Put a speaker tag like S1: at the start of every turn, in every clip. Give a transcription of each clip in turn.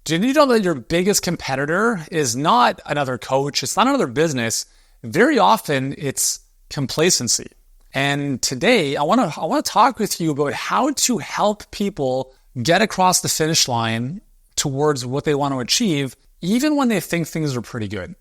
S1: Did you know that your biggest competitor is not another coach? It's not another business. Very often it's complacency. And today I want to talk with you about how to help people get across the finish line towards what they want to achieve, even when they think things are pretty good.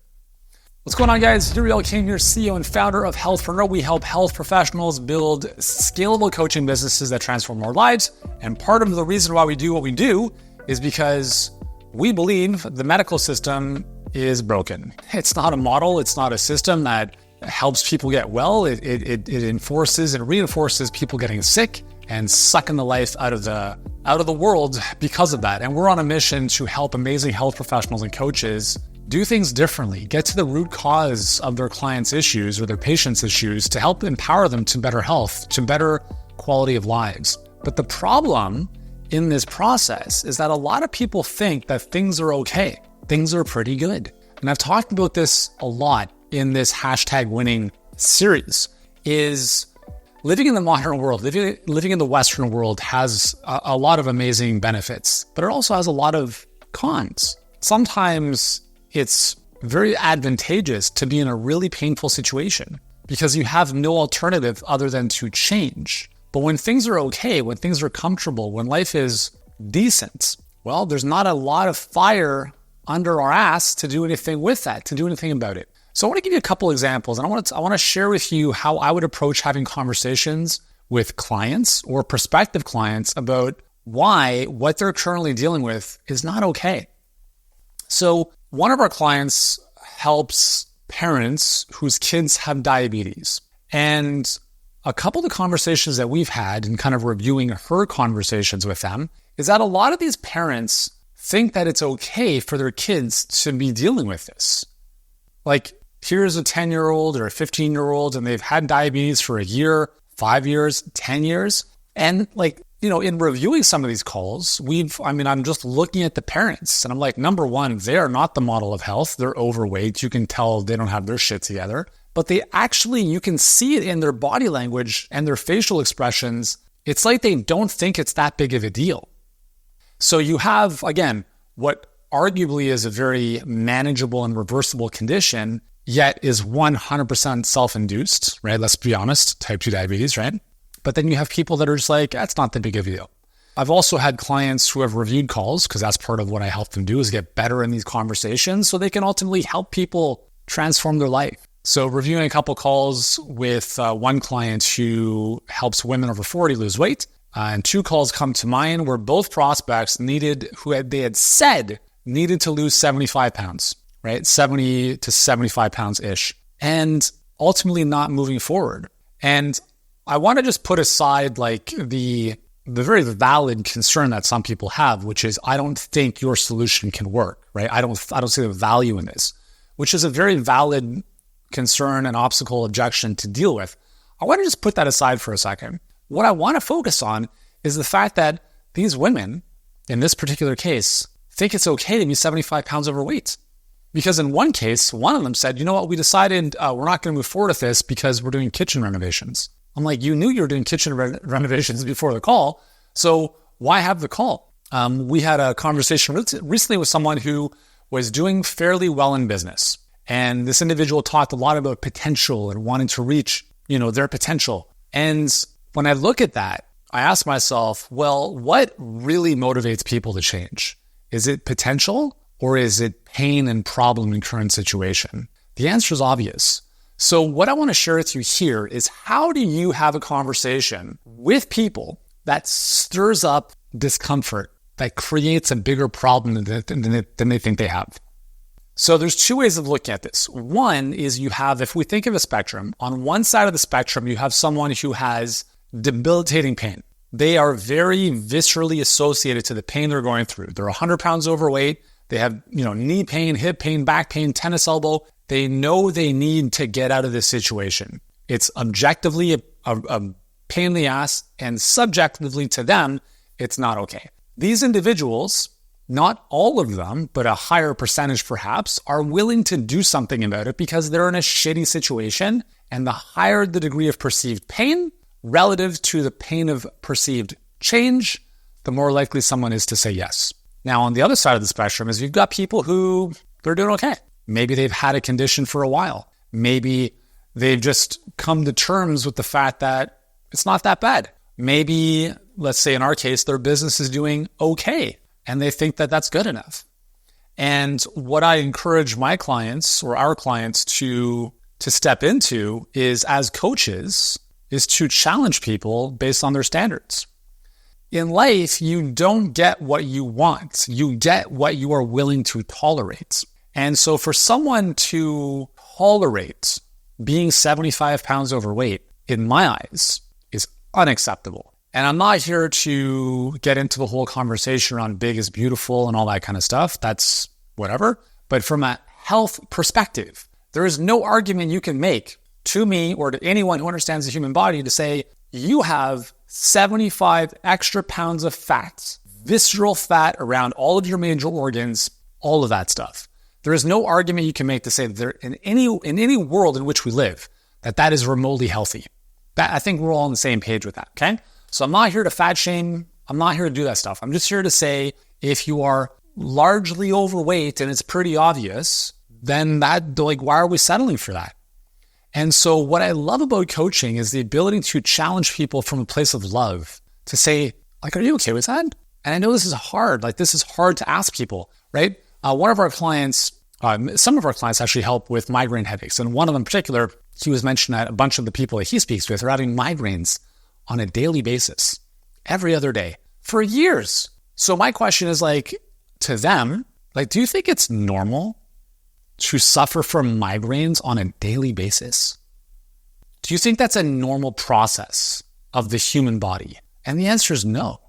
S1: What's going on, guys? Uriel King here, CEO and founder of Healthpreneur. We help health professionals build scalable coaching businesses that transform our lives. And part of the reason why we do what we do is because we believe the medical system is broken. It's not a model. It's not a system that helps people get well. It enforces and reinforces people getting sick and sucking the life out of the world because of that. And we're on a mission to help amazing health professionals and coaches do things differently, get to the root cause of their clients' issues or their patients' issues to help empower them to better health, to better quality of lives. But the problem in this process is that a lot of people think that things are okay. Things are pretty good. And I've talked about this a lot in this #winning series, is living in the modern world, living in the Western world has a lot of amazing benefits, but it also has a lot of cons. Sometimes it's very advantageous to be in a really painful situation because you have no alternative other than to change. But when things are okay, when things are comfortable, when life is decent, well, there's not a lot of fire under our ass to do anything with that, to do anything about it. So I want to give you a couple examples, and I want to share with you how I would approach having conversations with clients or prospective clients about why what they're currently dealing with is not okay. So one of our clients helps parents whose kids have diabetes. And a couple of the conversations that we've had and kind of reviewing her conversations with them is that a lot of these parents think that it's okay for their kids to be dealing with this. Like, here's a 10-year-old or a 15-year-old and they've had diabetes for a year, 5 years, 10 years. And in reviewing some of these calls, I'm just looking at the parents and I'm like, number one, they are not the model of health. They're overweight. You can tell they don't have their shit together. But you can see it in their body language and their facial expressions. It's like they don't think it's that big of a deal. So you have, again, what arguably is a very manageable and reversible condition, yet is 100% self-induced, right? Let's be honest, type 2 diabetes, right? But then you have people that are just like, that's not that big of a deal. I've also had clients who have reviewed calls, because that's part of what I help them do, is get better in these conversations so they can ultimately help people transform their life. So reviewing a couple calls with one client who helps women over 40 lose weight, and two calls come to mind where both prospects they had said needed to lose 75 pounds, right? 70 to 75 pounds-ish, and ultimately not moving forward. And I want to just put aside the very valid concern that some people have, which is, I don't think your solution can work, right? I don't see the value in this, which is a very valid concern and obstacle objection to deal with. I want to just put that aside for a second. What I want to focus on is the fact that these women, in this particular case, think it's okay to be 75 pounds overweight. Because in one case, one of them said, you know what, we decided we're not going to move forward with this because we're doing kitchen renovations. I'm like, you knew you were doing kitchen renovations before the call, so why have the call? We had a conversation recently with someone who was doing fairly well in business. And this individual talked a lot about potential and wanting to reach, their potential. And when I look at that, I ask myself, well, what really motivates people to change? Is it potential or is it pain and problem in current situation? The answer is obvious. So what I want to share with you here is, how do you have a conversation with people that stirs up discomfort, that creates a bigger problem than they think they have? So there's two ways of looking at this. One is if we think of a spectrum, on one side of the spectrum, you have someone who has debilitating pain. They are very viscerally associated to the pain they're going through. They're 100 pounds overweight. They have, knee pain, hip pain, back pain, tennis elbow. They know they need to get out of this situation. It's objectively a pain in the ass, and subjectively to them, it's not okay. These individuals, not all of them, but a higher percentage perhaps, are willing to do something about it because they're in a shitty situation, and the higher the degree of perceived pain relative to the pain of perceived change, the more likely someone is to say yes. Now, on the other side of the spectrum is you've got people who they're doing okay. Maybe they've had a condition for a while. Maybe they've just come to terms with the fact that it's not that bad. Maybe, let's say in our case, their business is doing okay and they think that that's good enough. And what I encourage my clients or our clients to step into is, as coaches, is to challenge people based on their standards. In life, you don't get what you want. You get what you are willing to tolerate. And so for someone to tolerate being 75 pounds overweight, in my eyes, is unacceptable. And I'm not here to get into the whole conversation around big is beautiful and all that kind of stuff. That's whatever. But from a health perspective, there is no argument you can make to me or to anyone who understands the human body to say you have 75 extra pounds of fat, visceral fat around all of your major organs, all of that stuff. There is no argument you can make to say that there, in any world in which we live, that is remotely healthy. That, I think we're all on the same page with that, okay? So I'm not here to fat shame. I'm not here to do that stuff. I'm just here to say if you are largely overweight and it's pretty obvious, then why are we settling for that? And so what I love about coaching is the ability to challenge people from a place of love to say, are you okay with that? And I know this is hard. This is hard to ask people, right? One of our clients, some of our clients actually help with migraine headaches. And one of them in particular, he was mentioning that a bunch of the people that he speaks with are having migraines on a daily basis, every other day, for years. So my question is to them, do you think it's normal to suffer from migraines on a daily basis? Do you think that's a normal process of the human body? And the answer is no.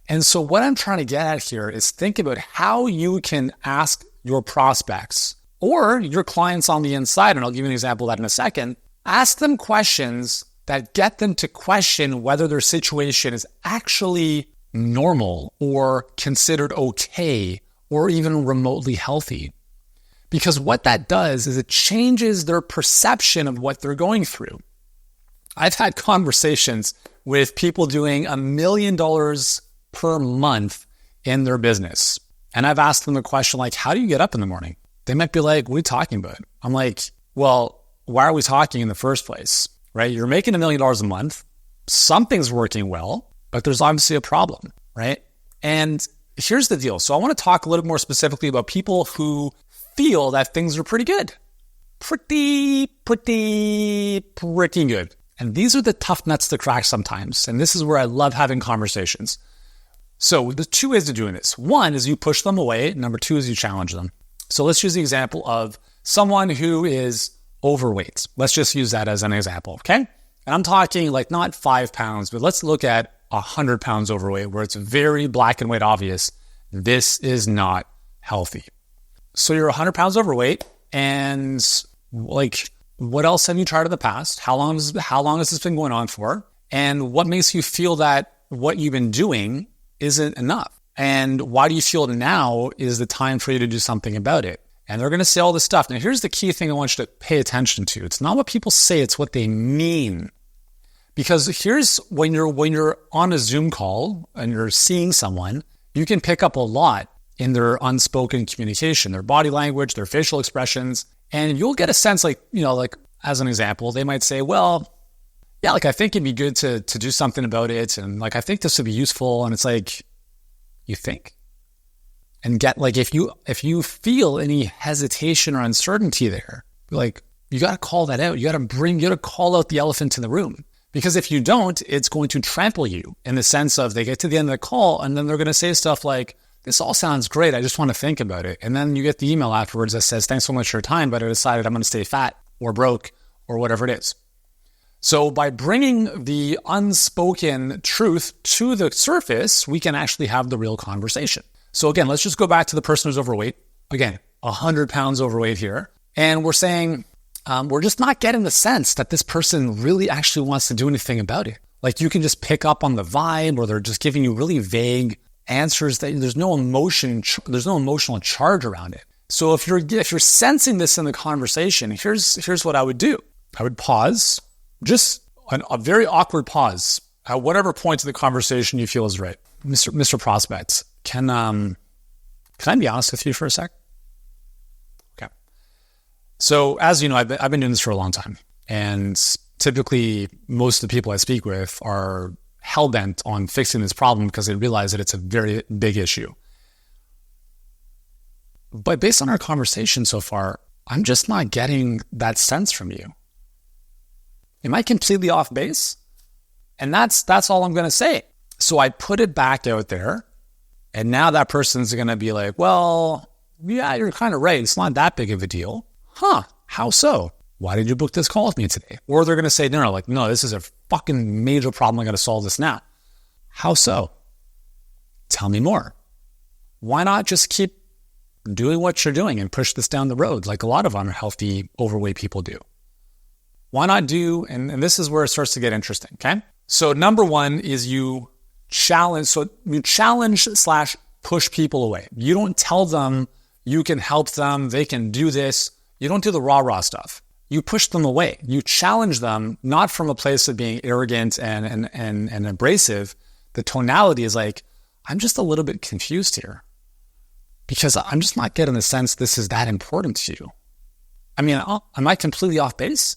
S1: And so what I'm trying to get at here is think about how you can ask your prospects or your clients on the inside, and I'll give you an example of that in a second, ask them questions that get them to question whether their situation is actually normal or considered okay or even remotely healthy. Because what that does is it changes their perception of what they're going through. I've had conversations with people doing $1 million per month in their business. And I've asked them the question how do you get up in the morning? They might be like, what are you talking about? I'm like, well, why are we talking in the first place, right? You're making $1 million a month. Something's working well, but there's obviously a problem, right? And here's the deal. So I want to talk a little more specifically about people who feel that things are pretty good. Pretty good. And these are the tough nuts to crack sometimes. And this is where I love having conversations. So there's two ways of doing this. One is you push them away. Number two is you challenge them. So let's use the example of someone who is overweight. Let's just use that as an example, okay? And I'm talking not 5 pounds, but let's look at 100 pounds overweight where it's very black and white obvious. This is not healthy. So you're 100 pounds overweight and what else have you tried in the past? How long has this been going on for? And what makes you feel that what you've been doing isn't enough? And why do you feel now is the time for you to do something about it? And they're going to say all this stuff. Now, here's the key thing I want you to pay attention to. It's not what people say, it's what they mean. Because here's when you're on a Zoom call and you're seeing someone, you can pick up a lot in their unspoken communication, their body language, their facial expressions, and you'll get a sense as an example, they might say, well, yeah, I think it'd be good to do something about it. And I think this would be useful. And it's you think? And get if you feel any hesitation or uncertainty there, you got to call that out. You got to call out the elephant in the room. Because if you don't, it's going to trample you in the sense of they get to the end of the call and then they're going to say stuff like, this all sounds great. I just want to think about it. And then you get the email afterwards that says, thanks so much for your time, but I decided I'm going to stay fat or broke or whatever it is. So by bringing the unspoken truth to the surface, we can actually have the real conversation. So again, let's just go back to the person who's overweight. Again, 100 pounds overweight here. And we're saying, we're just not getting the sense that this person really actually wants to do anything about it. You can just pick up on the vibe, or they're just giving you really vague answers that there's no emotional charge around it. So if you're sensing this in the conversation, here's what I would do. I would pause, just a very awkward pause at whatever point of the conversation you feel is right. Mr. Prospect, can Can I be honest with you for a sec? Okay. So as you know, I've been doing this for a long time. And typically, most of the people I speak with are hell-bent on fixing this problem because they realize that it's a very big issue. But based on our conversation so far, I'm just not getting that sense from you. Am I completely off base? And that's all I'm going to say. So I put it back out there, and now that person's going to be like, well, yeah, you're kind of right. It's not that big of a deal. Huh, how so? Why did you book this call with me today? Or they're going to say, no, this is a fucking major problem. I got to solve this now. How so? Tell me more. Why not just keep doing what you're doing and push this down the road like a lot of unhealthy, overweight people do? Why not do, and this is where it starts to get interesting, okay? So number one is you challenge / push people away. You don't tell them you can help them, they can do this. You don't do the rah-rah stuff. You push them away. You challenge them, not from a place of being arrogant and abrasive. The tonality is like, I'm just a little bit confused here because I'm just not getting the sense this is that important to you. I mean, am I completely off base?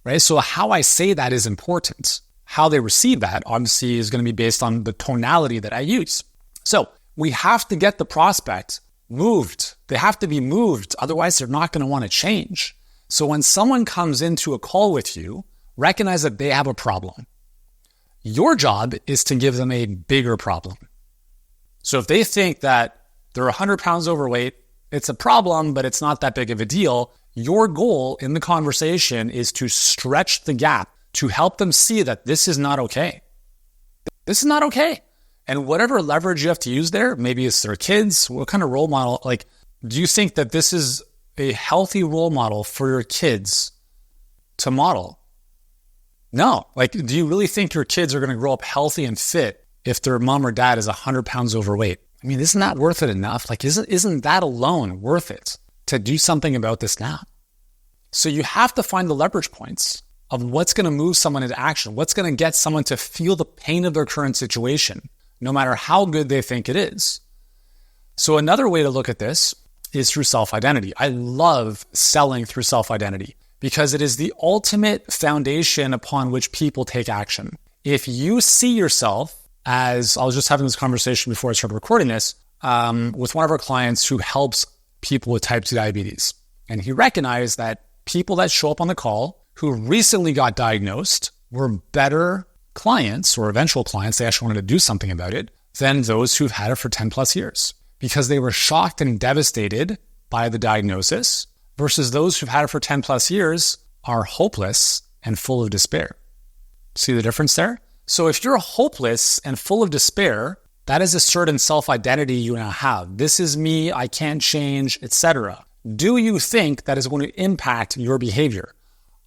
S1: Right? So how I say that is important. How they receive that, obviously, is going to be based on the tonality that I use. So we have to get the prospect moved. They have to be moved. Otherwise, they're not going to want to change. So when someone comes into a call with you, recognize that they have a problem. Your job is to give them a bigger problem. So if they think that they're 100 pounds overweight, it's a problem, but it's not that big of a deal. Your goal in the conversation is to stretch the gap to help them see that this is not okay. This is not okay. And whatever leverage you have to use there, maybe it's their kids, what kind of role model, do you think that this is a healthy role model for your kids to model? No. Do you really think your kids are going to grow up healthy and fit if their mom or dad is 100 pounds overweight? I mean, isn't that worth it enough? Isn't that alone worth it to do something about this now? So you have to find the leverage points of what's going to move someone into action, what's going to get someone to feel the pain of their current situation, no matter how good they think it is. So another way to look at this is through self-identity. I love selling through self-identity because it is the ultimate foundation upon which people take action. If you see yourself as, I was just having this conversation before I started recording this, with one of our clients who helps people with type 2 diabetes. And he recognized that people that show up on the call who recently got diagnosed were better clients or eventual clients, they actually wanted to do something about it, than those who've had it for 10 plus years because they were shocked and devastated by the diagnosis versus those who've had it for 10 plus years are hopeless and full of despair. See the difference there? So if you're hopeless and full of despair, that is a certain self-identity you now have. This is me, I can't change, etc. Do you think that is going to impact your behavior?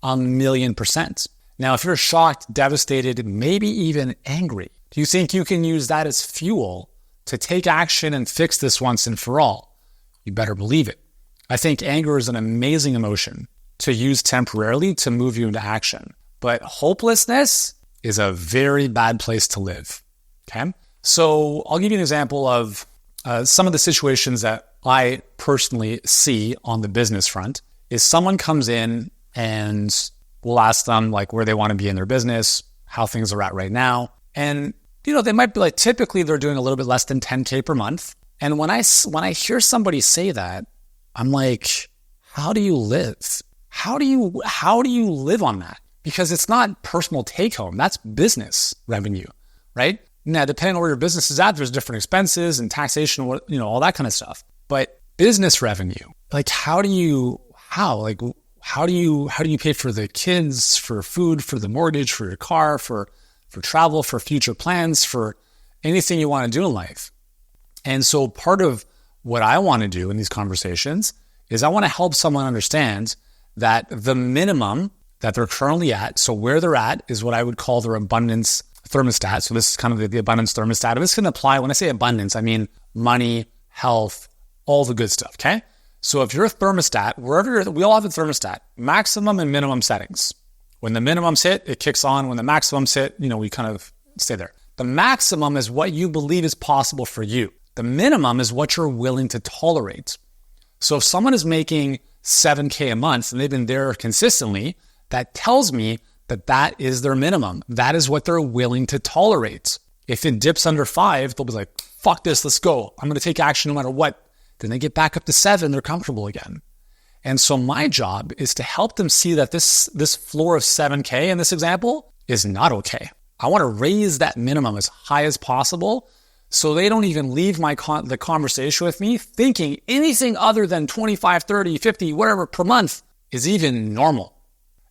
S1: 1,000,000%. Now, if you're shocked, devastated, maybe even angry, do you think you can use that as fuel to take action and fix this once and for all? You better believe it. I think anger is an amazing emotion to use temporarily to move you into action. But hopelessness is a very bad place to live. Okay? So I'll give you an example of some of the situations that I personally see on the business front is someone comes in and we'll ask them where they want to be in their business, how things are at right now. And, they might be typically they're doing a little bit less than 10K per month. And when I hear somebody say that, I'm like, how do you live? How do you live on that? Because it's not personal take home. That's business revenue, right? Now, depending on where your business is at, there's different expenses and taxation, all that kind of stuff. But business revenue, how do you pay for the kids, for food, for the mortgage, for your car, for travel, for future plans, for anything you want to do in life? And so part of what I want to do in these conversations is I want to help someone understand that the minimum that they're currently at, so where they're at is what I would call their abundance thermostat. So this is kind of the abundance thermostat. And this can apply, when I say abundance, I mean money, health, all the good stuff, okay? So if you're a thermostat, we all have a thermostat, maximum and minimum settings. When the minimums hit, it kicks on. When the maximums hit, we kind of stay there. The maximum is what you believe is possible for you. The minimum is what you're willing to tolerate. So if someone is making $7K a month and they've been there consistently, that tells me that that is their minimum. That is what they're willing to tolerate. If it dips under 5, they'll be like, fuck this, let's go. I'm going to take action no matter what. Then they get back up to 7, they're comfortable again. And so my job is to help them see that this floor of 7K in this example is not okay. I want to raise that minimum as high as possible so they don't even leave the conversation with me thinking anything other than 25, 30, 50, whatever per month is even normal.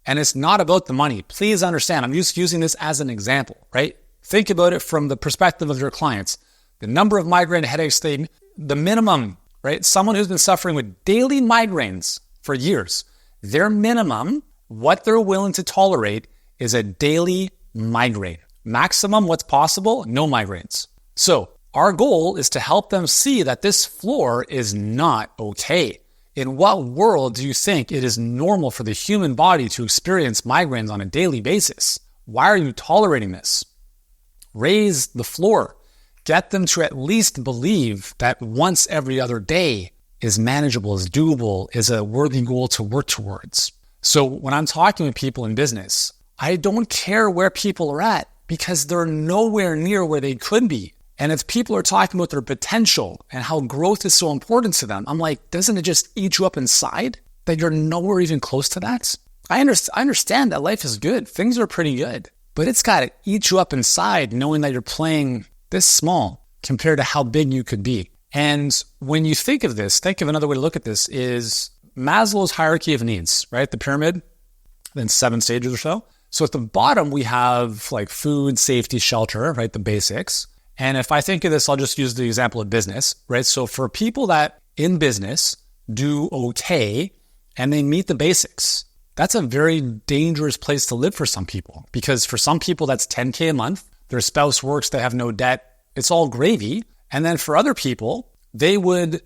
S1: And it's not about the money. Please understand, I'm just using this as an example, right? Think about it from the perspective of your clients. The number of migraine headaches thing, the minimum, right? Someone who's been suffering with daily migraines for years, their minimum, what they're willing to tolerate is a daily migraine. Maximum, what's possible? No migraines. So our goal is to help them see that this floor is not okay. In what world do you think it is normal for the human body to experience migraines on a daily basis? Why are you tolerating this? Raise the floor. Get them to at least believe that once every other day is manageable, is doable, is a worthy goal to work towards. So when I'm talking with people in business, I don't care where people are at because they're nowhere near where they could be. And if people are talking about their potential and how growth is so important to them, I'm like, doesn't it just eat you up inside that you're nowhere even close to that? I understand that life is good. Things are pretty good. But it's got to eat you up inside knowing that you're playing this small compared to how big you could be. And when you think of this, think of another way to look at this is Maslow's Hierarchy of Needs, right? The pyramid, then 7 stages or so. So at the bottom, we have like food, safety, shelter, right? The basics. And if I think of this, I'll just use the example of business, right? So for people that in business do okay and they meet the basics, that's a very dangerous place to live for some people. Because for some people, that's 10K a month. Their spouse works, they have no debt. It's all gravy. And then for other people, they would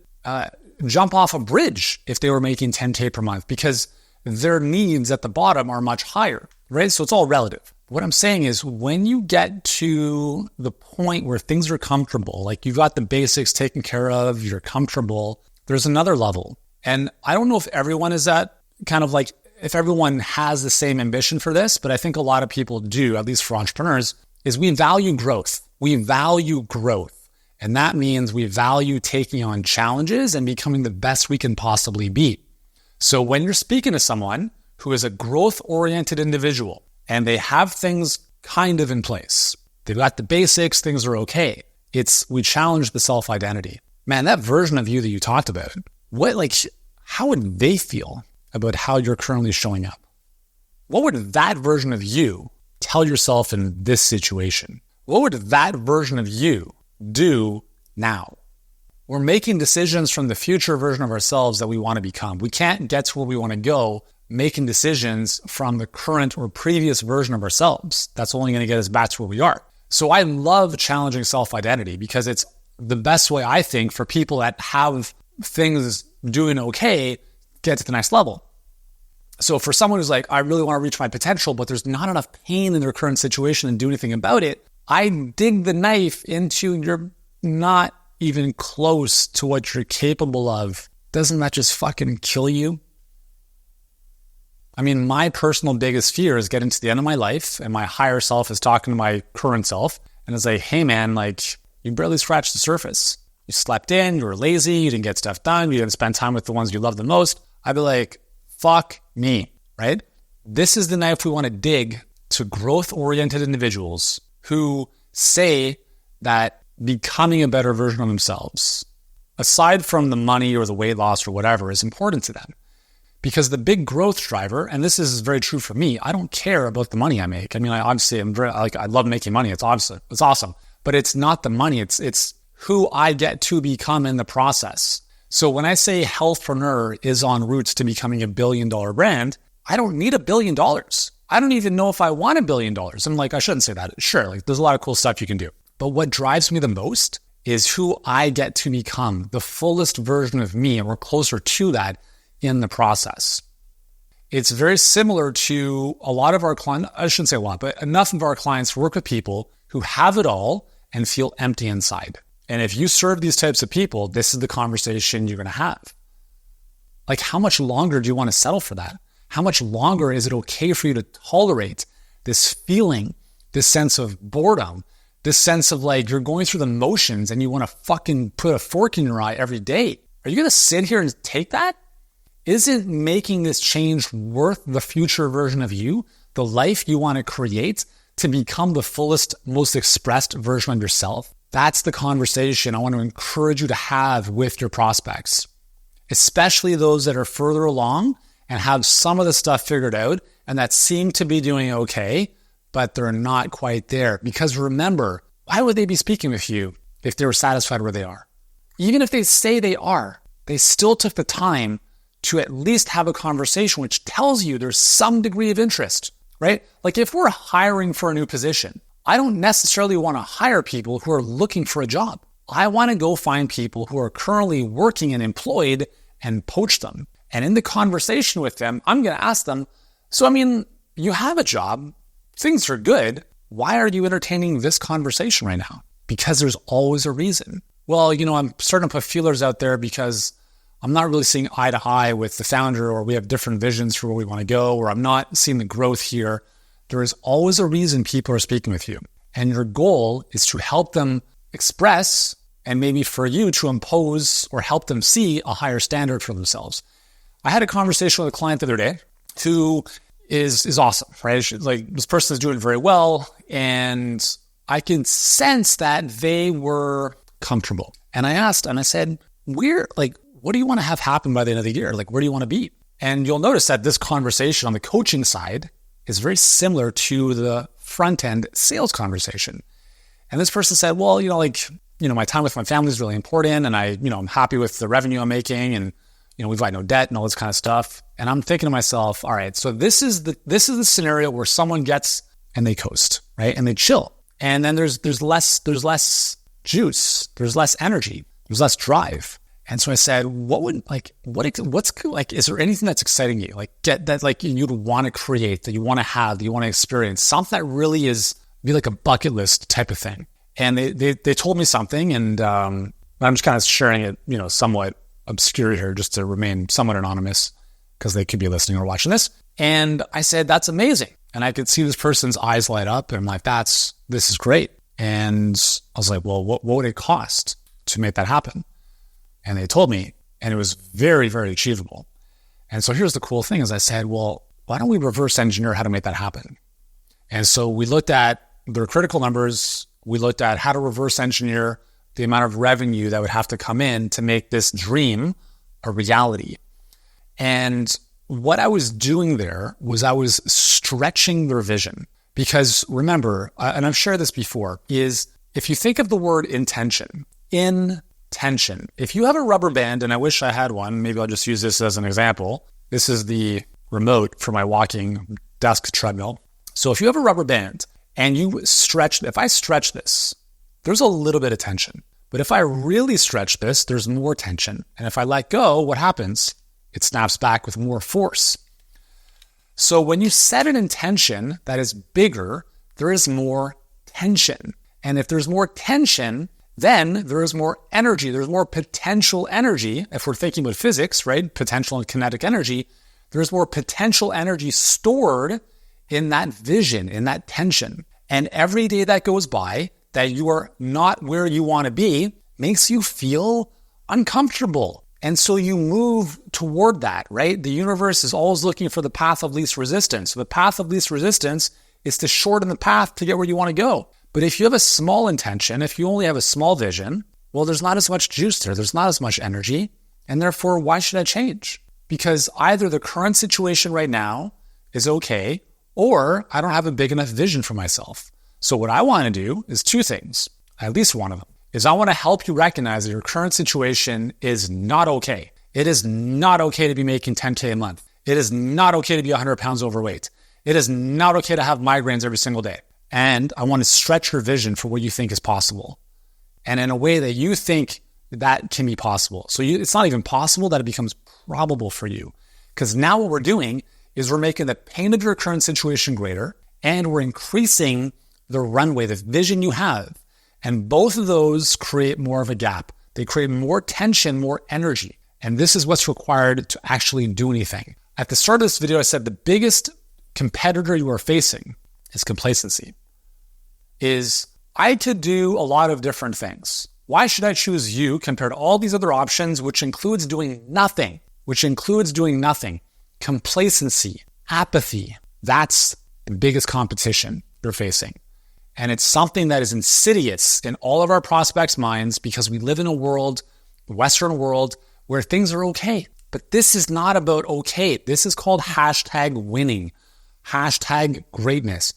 S1: jump off a bridge if they were making 10K per month because their needs at the bottom are much higher, right? So it's all relative. What I'm saying is when you get to the point where things are comfortable, like you've got the basics taken care of, you're comfortable, there's another level. And I don't know if everyone is at kind of like, if everyone has the same ambition for this, but I think a lot of people do, at least for entrepreneurs, is we value growth. We value growth. And that means we value taking on challenges and becoming the best we can possibly be. So when you're speaking to someone who is a growth-oriented individual and they have things kind of in place, they've got the basics, things are okay. We challenge the self-identity. Man, that version of you that you talked about, how would they feel about how you're currently showing up? What would that version of you tell yourself in this situation? What would that version of you do now? We're making decisions from the future version of ourselves that we want to become. We can't get to where we want to go making decisions from the current or previous version of ourselves. That's only going to get us back to where we are. So I love challenging self-identity because it's the best way, I think, for people that have things doing okay, get to the next level. So for someone who's like, I really want to reach my potential, but there's not enough pain in their current situation and do anything about it, I dig the knife into you're not even close to what you're capable of. Doesn't that just fucking kill you? I mean, my personal biggest fear is getting to the end of my life and my higher self is talking to my current self and it's like, hey man, you barely scratched the surface. You slept in, you were lazy, you didn't get stuff done, you didn't spend time with the ones you love the most. I'd be like, fuck me, right? This is the knife we want to dig to growth-oriented individuals who say that becoming a better version of themselves, aside from the money or the weight loss or whatever, is important to them. Because the big growth driver, and this is very true for me, I don't care about the money I make. I mean, I love making money. It's awesome. But it's not the money. It's who I get to become in the process. So when I say healthpreneur is en route to becoming $1 billion brand, I don't need $1 billion. I don't even know if I want $1 billion. I'm like, I shouldn't say that. Sure, there's a lot of cool stuff you can do. But what drives me the most is who I get to become, the fullest version of me, and we're closer to that in the process. It's very similar to a lot of our clients, I shouldn't say a lot, but enough of our clients work with people who have it all and feel empty inside. And if you serve these types of people, this is the conversation you're going to have. Like, how much longer do you want to settle for that? How much longer is it okay for you to tolerate this feeling, this sense of boredom, this sense of like you're going through the motions and you want to fucking put a fork in your eye every day? Are you going to sit here and take that? Isn't making this change worth the future version of you, the life you want to create to become the fullest, most expressed version of yourself? That's the conversation I want to encourage you to have with your prospects, especially those that are further along and have some of the stuff figured out and that seem to be doing okay, but they're not quite there. Because remember, why would they be speaking with you if they were satisfied where they are? Even if they say they are, they still took the time to at least have a conversation which tells you there's some degree of interest, right? Like if we're hiring for a new position, I don't necessarily want to hire people who are looking for a job. I want to go find people who are currently working and employed and poach them. And in the conversation with them, I'm going to ask them, so, you have a job, things are good. Why are you entertaining this conversation right now? Because there's always a reason. Well, I'm starting to put feelers out there because I'm not really seeing eye to eye with the founder, or we have different visions for where we want to go, or I'm not seeing the growth here. There is always a reason people are speaking with you. And your goal is to help them express, and maybe for you to impose or help them see a higher standard for themselves. I had a conversation with a client the other day who is awesome, right? Like, this person is doing very well, and I can sense that they were comfortable. And I asked, and I said, what do you want to have happen by the end of the year? Like, where do you want to be? And you'll notice that this conversation on the coaching side is very similar to the front-end sales conversation. And this person said, well, my time with my family is really important, and I'm happy with the revenue I'm making, and we've got no debt and all this kind of stuff. And I'm thinking to myself, all right, so this is the scenario where someone gets and they coast, right? And they chill. And then there's less juice, there's less energy, there's less drive. And so I said, is there anything that's exciting you? Like, get that, like, you'd want to create, that you want to have, that you want to experience, something that really be like a bucket list type of thing. And they told me something, and I'm just kind of sharing it, somewhat obscure here, just to remain somewhat anonymous, because they could be listening or watching this. And I said, that's amazing. And I could see this person's eyes light up, and I'm like, this is great. And I was like, well, what would it cost to make that happen? And they told me, and it was very, very achievable. And so here's the cool thing is I said, well, why don't we reverse engineer how to make that happen? And so we looked at their critical numbers. We looked at how to reverse engineer the amount of revenue that would have to come in to make this dream a reality. And what I was doing there was I was stretching their vision. Because remember, and I've shared this before, is if you think of the word intention, if you have a rubber band, and I wish I had one, maybe I'll just use this as an example. This is the remote for my walking desk treadmill. So if you have a rubber band and if I stretch this, there's a little bit of tension. But if I really stretch this, there's more tension. And if I let go, what happens? It snaps back with more force. So when you set an intention that is bigger, there is more tension. And if there's more tension, then there is more energy. There's more potential energy. If we're thinking about physics, right? Potential and kinetic energy, there's more potential energy stored in that vision, in that tension. And every day that goes by that you are not where you want to be makes you feel uncomfortable. And so you move toward that, right? The universe is always looking for the path of least resistance. So the path of least resistance is to shorten the path to get where you want to go. But if you have a small intention, if you only have a small vision, well, there's not as much juice there. There's not as much energy. And therefore, why should I change? Because either the current situation right now is okay, or I don't have a big enough vision for myself. So what I want to do is two things, at least one of them, is I want to help you recognize that your current situation is not okay. It is not okay to be making 10K a month. It is not okay to be 100 pounds overweight. It is not okay to have migraines every single day. And I want to stretch your vision for what you think is possible. And in a way that you think that can be possible. So it's not even possible that it becomes probable for you. Because now what we're doing is we're making the pain of your current situation greater, and we're increasing the runway, the vision you have. And both of those create more of a gap. They create more tension, more energy. And this is what's required to actually do anything. At the start of this video, I said the biggest competitor you are facing is complacency. I could do a lot of different things. Why should I choose you compared to all these other options, which includes doing nothing? Complacency, apathy, that's the biggest competition you're facing. And it's something that is insidious in all of our prospects' minds because we live in a world, the Western world, where things are okay. But this is not about okay. This is called #winning, #greatness,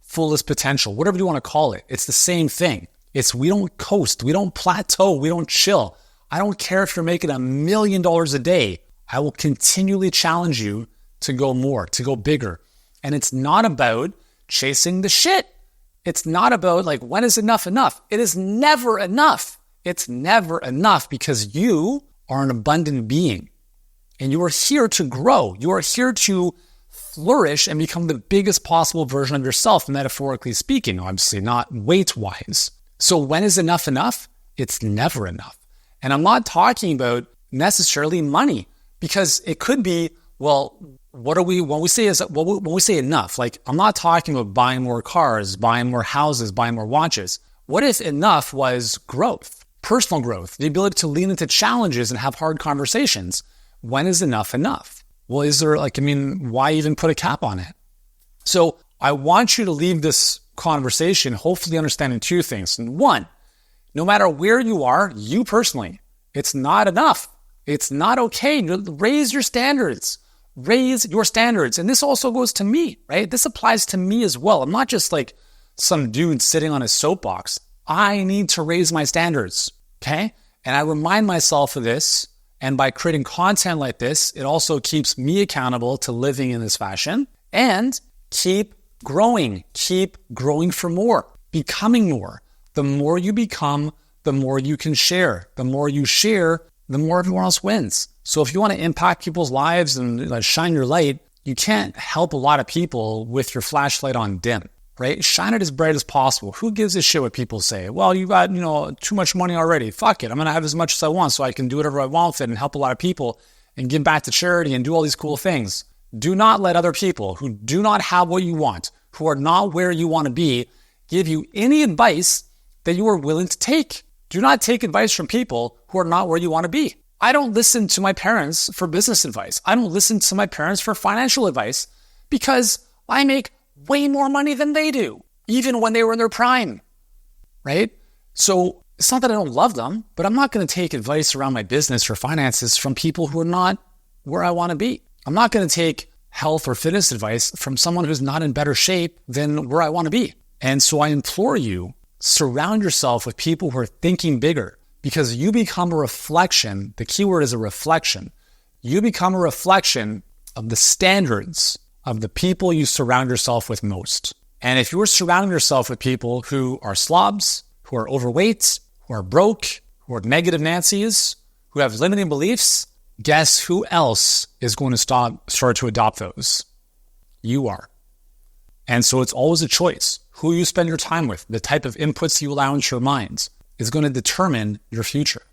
S1: #fullest potential, whatever you want to call it. It's the same thing. We don't coast, we don't plateau, we don't chill. I don't care if you're making $1 million a day. I will continually challenge you to go more, to go bigger. And it's not about chasing the shit. It's not about like, when is enough enough? It is never enough. It's never enough because you are an abundant being and you are here to grow. You are here to flourish and become the biggest possible version of yourself, metaphorically speaking, obviously not weight-wise. So when is enough enough? It's never enough. And I'm not talking about necessarily money because it could be, well, when we say enough, like I'm not talking about buying more cars, buying more houses, buying more watches. What if enough was growth, personal growth, the ability to lean into challenges and have hard conversations? When is enough enough? Well, why even put a cap on it? So I want you to leave this conversation hopefully understanding two things. And one, no matter where you are, you personally, it's not enough. It's not okay. Raise your standards. Raise your standards. And this also goes to me, right? This applies to me as well. I'm not just like some dude sitting on a soapbox. I need to raise my standards, okay? And I remind myself of this. And by creating content like this, it also keeps me accountable to living in this fashion and keep growing for more, becoming more. The more you become, the more you can share. The more you share, the more everyone else wins. So if you want to impact people's lives and shine your light, you can't help a lot of people with your flashlight on dim, right? Shine it as bright as possible. Who gives a shit what people say? Well, you got, too much money already. Fuck it. I'm going to have as much as I want so I can do whatever I want with it and help a lot of people and give back to charity and do all these cool things. Do not let other people who do not have what you want, who are not where you want to be, give you any advice that you are willing to take. Do not take advice from people who are not where you want to be. I don't listen to my parents for business advice. I don't listen to my parents for financial advice because I make way more money than they do, even when they were in their prime, right? So it's not that I don't love them, but I'm not going to take advice around my business or finances from people who are not where I want to be. I'm not going to take health or fitness advice from someone who's not in better shape than where I want to be. And so I implore you, surround yourself with people who are thinking bigger because you become a reflection. The key word is a reflection. You become a reflection of the standards of the people you surround yourself with most. And if you're surrounding yourself with people who are slobs, who are overweight, who are broke, who are negative Nancy's, who have limiting beliefs, guess who else is going to start to adopt those? You are. And so it's always a choice. Who you spend your time with, the type of inputs you allow into your mind is going to determine your future.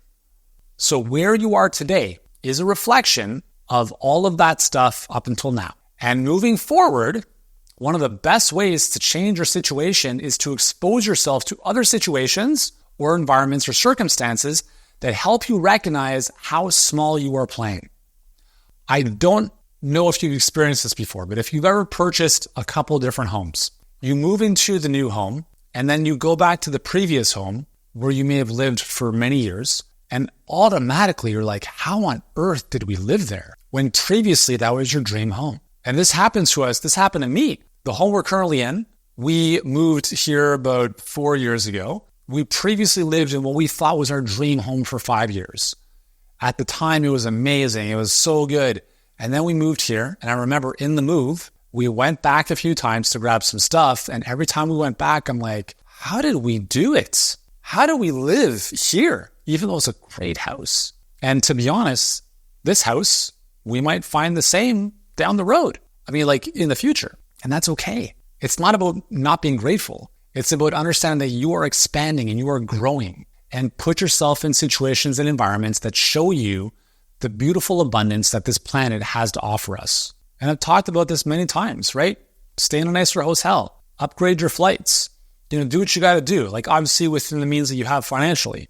S1: So where you are today is a reflection of all of that stuff up until now. And moving forward, one of the best ways to change your situation is to expose yourself to other situations or environments or circumstances that help you recognize how small you are playing. I don't know if you've experienced this before, but if you've ever purchased a couple different homes, you move into the new home and then you go back to the previous home where you may have lived for many years, and automatically you're like, how on earth did we live there when previously that was your dream home? And this happens to us. This happened to me. The home we're currently in, we moved here about 4 years ago. We previously lived in what we thought was our dream home for 5 years. At the time, it was amazing. It was so good. And then we moved here. And I remember in the move, we went back a few times to grab some stuff. And every time we went back, I'm like, how did we do it? How do we live here? Even though it's a great house. And to be honest, this house, we might find the same down the road. In the future. And that's okay. It's not about not being grateful. It's about understanding that you are expanding and you are growing, and put yourself in situations and environments that show you the beautiful abundance that this planet has to offer us. And I've talked about this many times, right? Stay in a nicer hotel, upgrade your flights, do what you got to do, like obviously within the means that you have financially.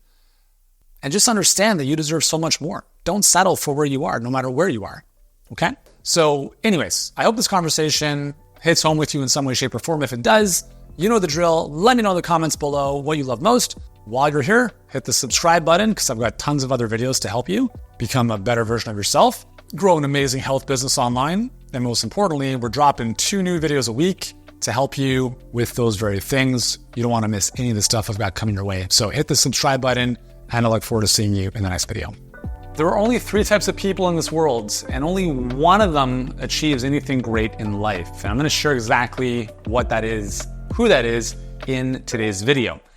S1: And just understand that you deserve so much more. Don't settle for where you are, no matter where you are. Okay? So anyways, I hope this conversation hits home with you in some way, shape, or form. If it does, you know the drill. Let me know in the comments below what you love most. While you're here, hit the subscribe button because I've got tons of other videos to help you become a better version of yourself, grow an amazing health business online, and most importantly, we're dropping 2 new videos a week to help you with those very things. You don't want to miss any of the stuff I've got coming your way. So hit the subscribe button, and I look forward to seeing you in the next video. There are only 3 types of people in this world, and only one of them achieves anything great in life. And I'm going to share exactly what that is, who that is, in today's video.